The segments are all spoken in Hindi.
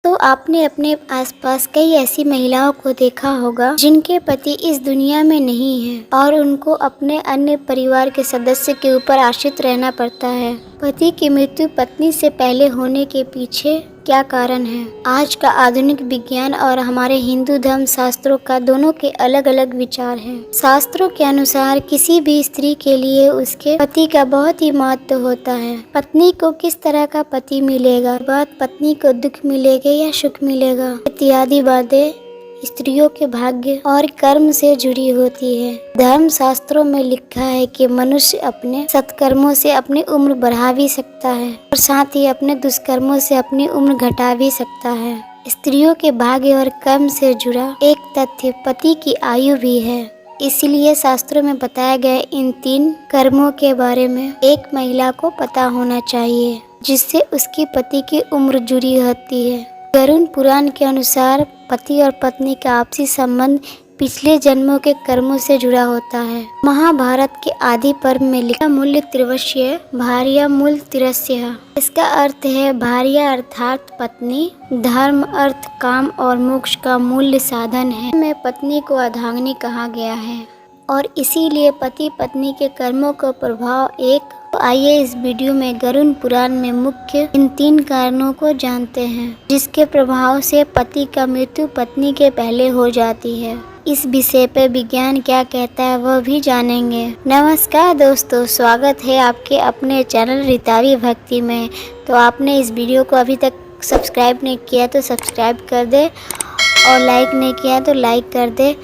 तो आपने अपने आसपास कई ऐसी महिलाओं को देखा होगा जिनके पति इस दुनिया में नहीं है और उनको अपने अन्य परिवार के सदस्य के ऊपर आश्रित रहना पड़ता है। पति की मृत्यु पत्नी से पहले होने के पीछे क्या कारण है? आज का आधुनिक विज्ञान और हमारे हिंदू धर्म शास्त्रों का दोनों के अलग अलग विचार हैं। शास्त्रों के अनुसार किसी भी स्त्री के लिए उसके पति का बहुत ही महत्व होता है। पत्नी को किस तरह का पति मिलेगा, बात पत्नी को दुख मिलेगा या सुख मिलेगा, इत्यादि बातें स्त्रियों के भाग्य और कर्म से जुड़ी होती है। धर्म शास्त्रों में लिखा है कि मनुष्य अपने सत्कर्मों से अपनी उम्र बढ़ा भी सकता है और साथ ही अपने दुष्कर्मों से अपनी उम्र घटा भी सकता है। स्त्रियों के भाग्य और कर्म से जुड़ा एक तथ्य पति की आयु भी है। इसलिए शास्त्रों में बताया गया इन 3 कर्मों के बारे में एक महिला को पता होना चाहिए, जिससे उसकी पति की उम्र जुड़ी होती है। गरुड़ पुराण के अनुसार पति और पत्नी का आपसी संबंध पिछले जन्मों के कर्मों से जुड़ा होता है। महाभारत के आदि पर्व में लिखा मूल्य त्रिवश्य भार्या मूल तिरस्य। इसका अर्थ है भार्या अर्थात पत्नी धर्म अर्थ काम और मोक्ष का मूल्य साधन है। में पत्नी को अर्धांगिनी कहा गया है और इसीलिए पति पत्नी के कर्मों का प्रभाव एक। तो आइए इस वीडियो में गरुड़ पुराण में मुख्य इन 3 कारणों को जानते हैं जिसके प्रभाव से पति का मृत्यु पत्नी के पहले हो जाती है। इस विषय पर विज्ञान क्या कहता है वह भी जानेंगे। नमस्कार दोस्तों, स्वागत है आपके अपने चैनल रीतावी भक्ति में। तो आपने इस वीडियो को अभी तक सब्सक्राइब नहीं किया तो सब्सक्राइब कर दे और लाइक नहीं किया तो लाइक कर दे,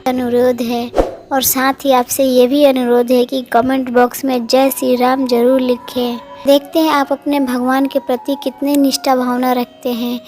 अनुरोध है। और साथ ही आपसे ये भी अनुरोध है कि कमेंट बॉक्स में जय श्री राम जरूर लिखें। देखते हैं आप अपने भगवान के प्रति कितनी निष्ठा भावना रखते हैं।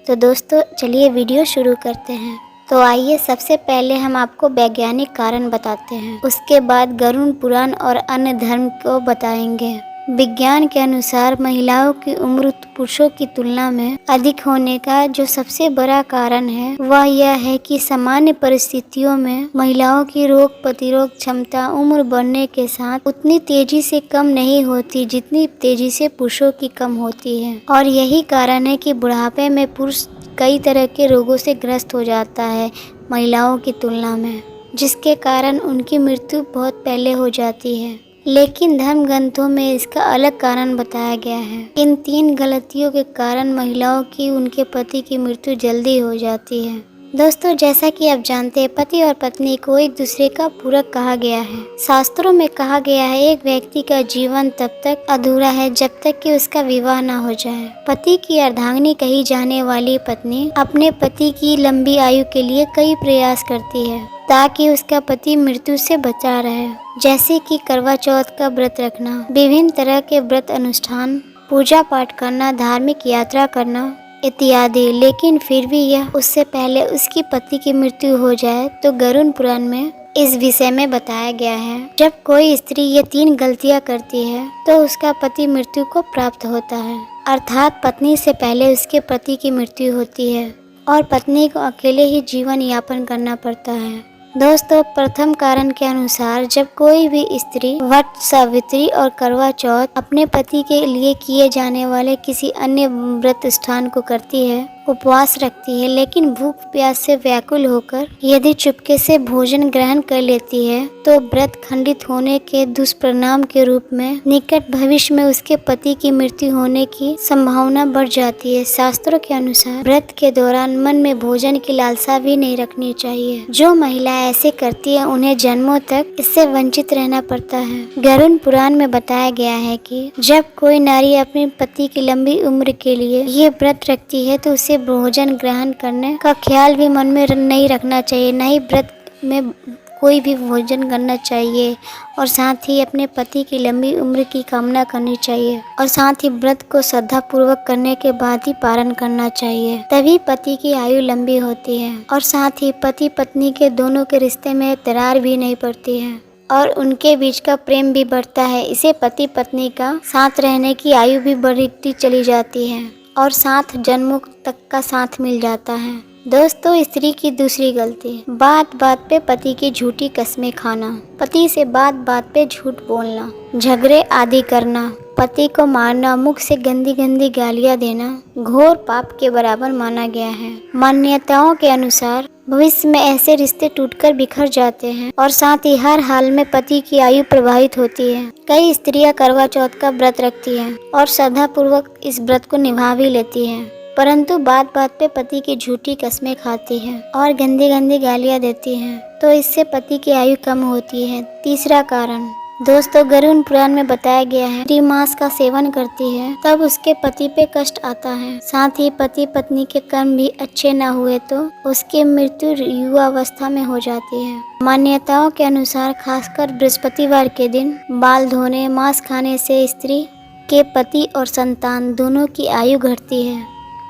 तो दोस्तों चलिए वीडियो शुरू करते हैं। तो आइए सबसे पहले हम आपको वैज्ञानिक कारण बताते हैं, उसके बाद गरुड़ पुराण और अन्य धर्म को बताएंगे। विज्ञान के अनुसार महिलाओं की उम्र पुरुषों की तुलना में अधिक होने का जो सबसे बड़ा कारण है वह यह है कि सामान्य परिस्थितियों में महिलाओं की रोग प्रतिरोध क्षमता उम्र बढ़ने के साथ उतनी तेजी से कम नहीं होती जितनी तेजी से पुरुषों की कम होती है। और यही कारण है कि बुढ़ापे में पुरुष कई तरह के रोगों से ग्रस्त हो जाता है महिलाओं की तुलना में, जिसके कारण उनकी मृत्यु बहुत पहले हो जाती है। लेकिन धर्म ग्रंथों में इसका अलग कारण बताया गया है। इन 3 गलतियों के कारण महिलाओं की उनके पति की मृत्यु जल्दी हो जाती है। दोस्तों जैसा कि आप जानते हैं पति और पत्नी को एक दूसरे का पूरक कहा गया है। शास्त्रों में कहा गया है एक व्यक्ति का जीवन तब तक अधूरा है जब तक कि उसका विवाह न हो जाए। पति की अर्धांगिनी कही जाने वाली पत्नी अपने पति की लंबी आयु के लिए कई प्रयास करती है ताकि उसका पति मृत्यु से बचा रहे, जैसे कि करवा चौथ का व्रत रखना, विभिन्न तरह के व्रत अनुष्ठान, पूजा पाठ करना, धार्मिक यात्रा करना इत्यादि। लेकिन फिर भी यह उससे पहले उसकी पति की मृत्यु हो जाए। तो गरुड़ पुराण में इस विषय में बताया गया है जब कोई स्त्री ये 3 गलतियां करती है तो उसका पति मृत्यु को प्राप्त होता है, अर्थात पत्नी से पहले उसके पति की मृत्यु होती है और पत्नी को अकेले ही जीवन यापन करना पड़ता है। दोस्तों प्रथम कारण के अनुसार जब कोई भी स्त्री वट सावित्री और करवा चौथ अपने पति के लिए किए जाने वाले किसी अन्य व्रत स्थान को करती है, उपवास रखती है, लेकिन भूख प्यास से व्याकुल होकर यदि चुपके से भोजन ग्रहण कर लेती है तो व्रत खंडित होने के दुष्परिणाम के रूप में निकट भविष्य में उसके पति की मृत्यु होने की संभावना बढ़ जाती है। शास्त्रों के अनुसार व्रत के दौरान मन में भोजन की लालसा भी नहीं रखनी चाहिए। जो महिला ऐसे करती है उन्हें जन्मों तक इससे वंचित रहना पड़ता है। गरुड़ पुराण में बताया गया है कि जब कोई नारी अपने पति की लंबी उम्र के लिए ये व्रत रखती है तो उसे भोजन ग्रहण करने का ख्याल भी मन में नहीं रखना चाहिए, न ही व्रत में कोई भी भोजन करना चाहिए और साथ ही अपने पति की लंबी उम्र की कामना करनी चाहिए और साथ ही व्रत को श्रद्धा पूर्वक करने के बाद ही पारण करना चाहिए, तभी पति की आयु लंबी होती है और साथ ही पति पत्नी के दोनों के रिश्ते में दरार भी नहीं पड़ती है और उनके बीच का प्रेम भी बढ़ता है। इसे पति पत्नी का साथ रहने की आयु भी बढ़ती चली जाती है और 7 जन्मों तक का साथ मिल जाता है। दोस्तों स्त्री की दूसरी गलती, बात बात पे पति की झूठी कस्में खाना, पति से बात बात पे झूठ बोलना, झगड़े आदि करना। पति को मारना, मुख से गंदी गंदी गालियां देना घोर पाप के बराबर माना गया है। मान्यताओं के अनुसार भविष्य में ऐसे रिश्ते टूटकर बिखर जाते हैं और साथ ही हर हाल में पति की आयु प्रभावित होती है। कई स्त्रियां करवा चौथ का व्रत रखती हैं और श्रद्धा पूर्वक इस व्रत को निभा भी लेती हैं, परंतु बात बात पे पति की झूठी कस्में खाती हैं और गंदी गंदी गालियां देती हैं, तो इससे पति की आयु कम होती है। तीसरा कारण दोस्तों, गरुड़ पुराण में बताया गया है, स्त्री मांस का सेवन करती है तब उसके पति पे कष्ट आता है। साथ ही पति पत्नी के कर्म भी अच्छे न हुए तो उसकी मृत्यु युवावस्था में हो जाती है। मान्यताओं के अनुसार खासकर बृहस्पतिवार के दिन बाल धोने, मांस खाने से स्त्री के पति और संतान दोनों की आयु घटती है।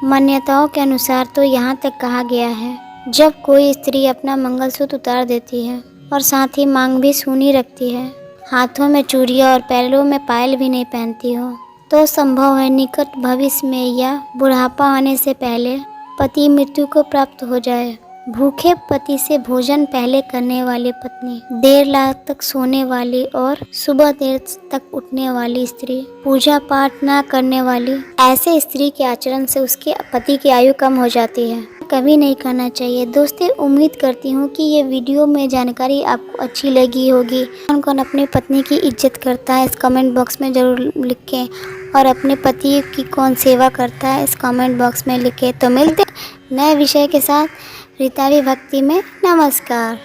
मान्यताओं के अनुसार तो यहाँ तक कहा गया है, जब कोई स्त्री अपना मंगलसूत्र उतार देती है और साथ ही मांग भी सूनी रखती है, हाथों में चूड़ियाँ और पैरों में पायल भी नहीं पहनती हो, तो संभव है निकट भविष्य में या बुढ़ापा आने से पहले पति मृत्यु को प्राप्त हो जाए। भूखे पति से भोजन पहले करने वाली पत्नी, देर रात तक सोने वाली और सुबह देर तक उठने वाली स्त्री, पूजा पाठ न करने वाली, ऐसे स्त्री के आचरण से उसके पति की आयु कम हो जाती है। कभी नहीं करना चाहिए। दोस्तों, उम्मीद करती हूँ कि ये वीडियो में जानकारी आपको अच्छी लगी होगी। कौन कौन अपनी पत्नी की इज्जत करता है इस कमेंट बॉक्स में ज़रूर लिखें, और अपने पति की कौन सेवा करता है इस कमेंट बॉक्स में लिखें। तो मिलते नए विषय के साथ रीतावी भक्ति में। नमस्कार।